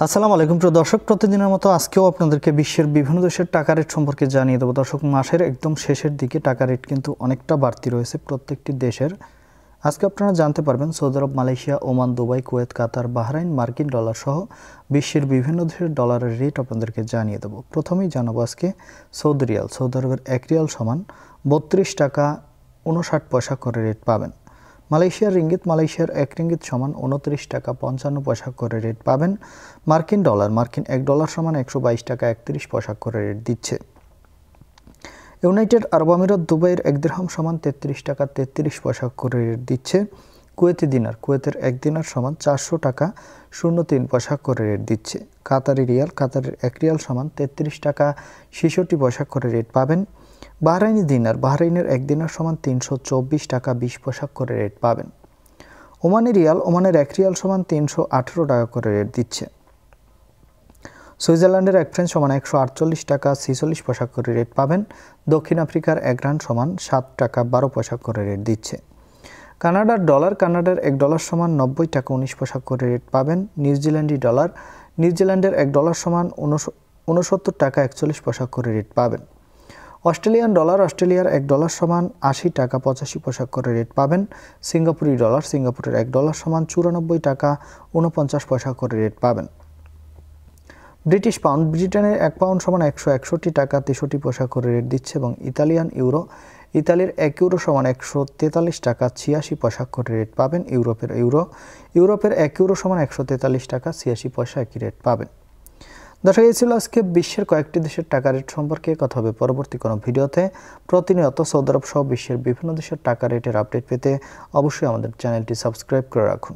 আসসালামু আলাইকুম প্রিয় দর্শক, প্রতিদিনের মতো আজকেও আপনাদেরকে বিশ্বের বিভিন্ন দেশের টাকা রেট সম্পর্কে জানিয়ে দেবো। দর্শক, মাসের একদম শেষের দিকে টাকা রেট কিন্তু অনেকটা বাড়তি রয়েছে প্রত্যেকটি দেশের। আজকে আপনারা জানতে পারবেন সৌদি আরব, মালয়েশিয়া, ওমান, দুবাই, কুয়েত, কাতার, বাহরাইন, মার্কিন ডলার সহ বিশ্বের বিভিন্ন দেশের ডলারের রেট আপনাদেরকে জানিয়ে দেবো। প্রথমেই জানাবো আজকে সৌদি রিয়াল। সৌদি আরবের 1 রিয়াল সমান 32 টাকা 59 পয়সা করে রেট পাবেন। মালয়েশিয়ার রিঙ্গিত, মালয়েশিয়ার 1 রিঙ্গিত সমান 29 টাকা 55 পয়সা করে রেট পাবেন। মার্কিন ডলার, মার্কিন 1 ডলার সমান 122 টাকা 31 পয়সা করে রেট দিচ্ছে। ইউনাইটেড আরব আমিরাত, দুবাইয়ের 1 দিরহাম সমান 33 টাকা 33 পয়সা করে রেট দিচ্ছে। কুয়েতি দিনার, কুয়েতের 1 দিনার সমান 400 টাকা 03 পয়সা করে রেট দিচ্ছে। কাতারি রিয়াল, কাতারের 1 রিয়াল সমান 33 টাকা 66 পয়সা করে রেট পাবেন। বাহরাইনি দিনার, বাহরাইনের 1 দিনার সমান 324 টাকা 20 পয়সা করে রেট পাবেন। ওমানি রিয়াল, ওমানের 1 রিয়াল সমান 318 টাকা করে রেট দিচ্ছে। সুইজারল্যান্ডের 1 ফ্রাঙ্ক সমান 148 টাকা 46 পয়সা করে রেট পাবেন। দক্ষিণ আফ্রিকার 1 রান সমান 7 টাকা 12 পয়সা করে রেট দিচ্ছে। কানাডার ডলার, কানাডার 1 ডলার সমান 90 টাকা 19 পয়সা করে রেট পাবেন। নিউজিল্যান্ডি ডলার, নিউজিল্যান্ডের 1 ডলার সমান 69 টাকা 41 পয়সা করে রেট পাবেন। অস্ট্রেলিয়ান ডলার, অস্ট্রেলিয়ার 1 ডলার সমান 80 টাকা 85 পয়সা করে রেট পাবেন। সিঙ্গাপুরি ডলার, সিঙ্গাপুরের 1 ডলার সমান 94 টাকা 49 পয়সা করে রেট পাবেন। ব্রিটিশ পাউন্ড, ব্রিটেনের 1 পাউন্ড সমান 161 টাকা 63 পয়সা করে রেট দিচ্ছে। এবং ইতালিয়ান ইউরো, ইতালির 1 ইউরো সমান 143 টাকা 86 পয়সা করে রেট পাবেন। ইউরোপের ইউরো, ইউরোপের 1 ইউরো সমান 143 টাকা 86 পয়সা একই রেট পাবেন। দর্শক, এই ছিল আজকে বিশ্বের কয়েকটি দেশের টাকা রেট সম্পর্কে। কথা হবে পরবর্তী কোনো ভিডিওতে। প্রতিনিয়ত সৌদি আরব সহ বিশ্বের বিভিন্ন দেশের টাকা রেটের আপডেট পেতে অবশ্যই আমাদের চ্যানেলটি সাবস্ক্রাইব করে রাখুন।